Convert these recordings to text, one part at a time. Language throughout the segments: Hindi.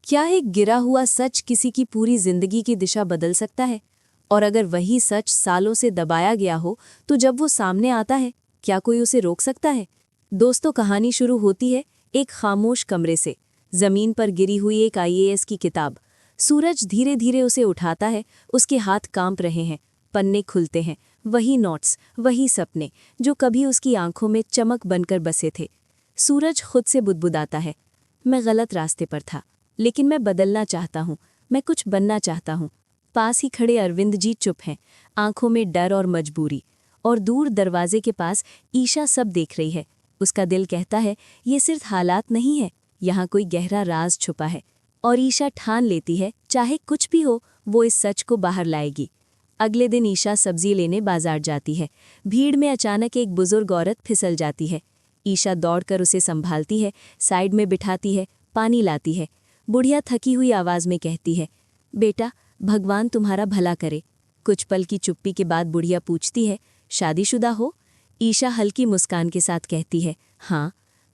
क्या एक गिरा हुआ सच किसी की पूरी जिंदगी की दिशा बदल सकता है? और अगर वही सच सालों से दबाया गया हो तो जब वो सामने आता है, क्या कोई उसे रोक सकता है? दोस्तों, कहानी शुरू होती है एक खामोश कमरे से। जमीन पर गिरी हुई एक आईएएस की किताब। सूरज धीरे धीरे उसे उठाता है। उसके हाथ कांप रहे हैं, पन्ने खुलते हैं। वही नोट्स, वही सपने जो कभी उसकी आंखों में चमक बनकर बसे थे। सूरज खुद से बुदबुदाता है, मैं गलत रास्ते पर था, लेकिन मैं बदलना चाहता हूँ, मैं कुछ बनना चाहता हूँ। पास ही खड़े अरविंद जी चुप हैं, आंखों में डर और मजबूरी। और दूर दरवाजे के पास ईशा सब देख रही है। उसका दिल कहता है ये सिर्फ हालात नहीं है, यहाँ कोई गहरा राज छुपा है। और ईशा ठान लेती है चाहे कुछ भी हो वो इस सच को बाहर लाएगी। अगले दिन ईशा सब्जी लेने बाजार जाती है। भीड़ में अचानक एक बुजुर्ग औरत फिसल जाती है। ईशा दौड़कर उसे संभालती है, साइड में बिठाती है, पानी लाती है। बुढ़िया थकी हुई आवाज में कहती है, बेटा, भगवान तुम्हारा भला करे। कुछ पल की चुप्पी के बाद बुढ़िया पूछती है, शादीशुदा हो? ईशा हल्की मुस्कान के साथ कहती है, हाँ।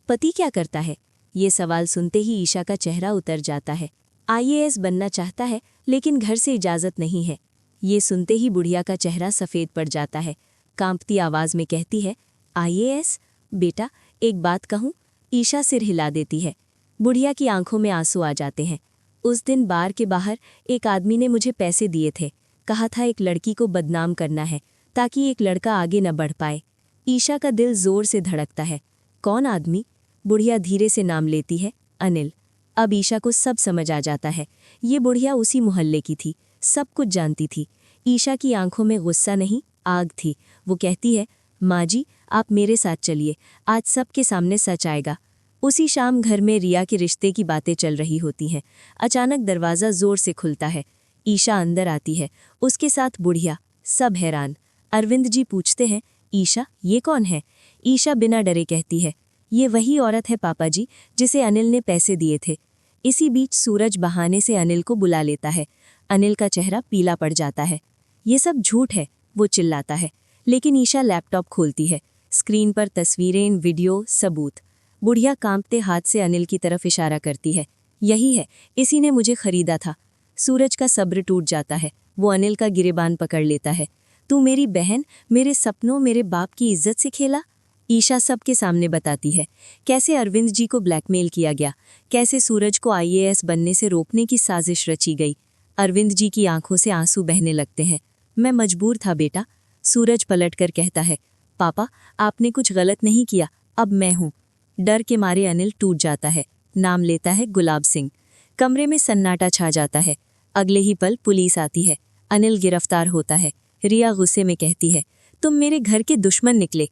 पति क्या करता है? ये सवाल सुनते ही ईशा का चेहरा उतर जाता है। आईएएस बनना चाहता है, लेकिन घर से इजाजत नहीं है। ये सुनते ही बुढ़िया का चेहरा सफ़ेद पड़ जाता है। कांपती आवाज में कहती है, आईएएस? बेटा, एक बात कहूँ? ईशा सिर हिला देती है। बुढ़िया की आंखों में आंसू आ जाते हैं। उस दिन बार के बाहर एक आदमी ने मुझे पैसे दिए थे। कहा था एक लड़की को बदनाम करना है ताकि एक लड़का आगे न बढ़ पाए। ईशा का दिल जोर से धड़कता है। कौन आदमी? बुढ़िया धीरे से नाम लेती है, अनिल। अब ईशा को सब समझ आ जाता है। ये बुढ़िया उसी मोहल्ले की थी, सब कुछ जानती थी। ईशा की आंखों में गुस्सा नहीं, आग थी। वो कहती है, माँ जी, आप मेरे साथ चलिए, आज सबके सामने सच आएगा। उसी शाम घर में रिया के रिश्ते की बातें चल रही होती हैं। अचानक दरवाज़ा जोर से खुलता है। ईशा अंदर आती है, उसके साथ बुढ़िया। सब हैरान। अरविंद जी पूछते हैं, ईशा, ये कौन है? ईशा बिना डरे कहती है, ये वही औरत है पापा जी, जिसे अनिल ने पैसे दिए थे। इसी बीच सूरज बहाने से अनिल को बुला लेता है। अनिल का चेहरा पीला पड़ जाता है। ये सब झूठ है, वो चिल्लाता है। लेकिन ईशा लैपटॉप खोलती है। स्क्रीन पर तस्वीरें, वीडियो, सबूत। बुढ़िया कांपते हाथ से अनिल की तरफ इशारा करती है, यही है, इसी ने मुझे खरीदा था। सूरज का सब्र टूट जाता है। वो अनिल का गिरेबान पकड़ लेता है। तू मेरी बहन, मेरे सपनों, मेरे बाप की इज्जत से खेला? ईशा सबके सामने बताती है कैसे अरविंद जी को ब्लैकमेल किया गया, कैसे सूरज को आईएएस बनने से रोकने की साजिश रची गई। अरविंद जी की आंखों से आंसू बहने लगते हैं। मैं मजबूर था बेटा। सूरज पलटकर कहता है, पापा, आपने कुछ गलत नहीं किया, अब मैं हूँ। डर के मारे अनिल टूट जाता है। नाम लेता है गुलाब सिंह। कमरे में सन्नाटा छा जाता है। अगले ही पल पुलिस आती है। अनिल गिरफ्तार होता है। रिया गुस्से में कहती है, तुम मेरे घर के दुश्मन निकले।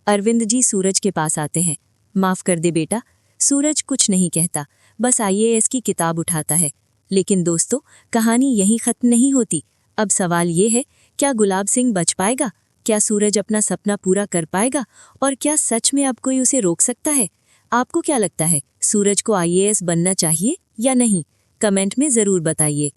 अरविंद जी सूरज के पास आते हैं। माफ कर दे बेटा। सूरज कुछ नहीं कहता, बस आईएएस की किताब उठाता है। लेकिन दोस्तों, कहानी यहीं खत्म नहीं होती। अब सवाल ये है, क्या गुलाब सिंह बच पाएगा? क्या सूरज अपना सपना पूरा कर पाएगा? और क्या सच में अब कोई उसे रोक सकता है? आपको क्या लगता है, सूरज को आईएएस बनना चाहिए या नहीं? कमेंट में ज़रूर बताइए।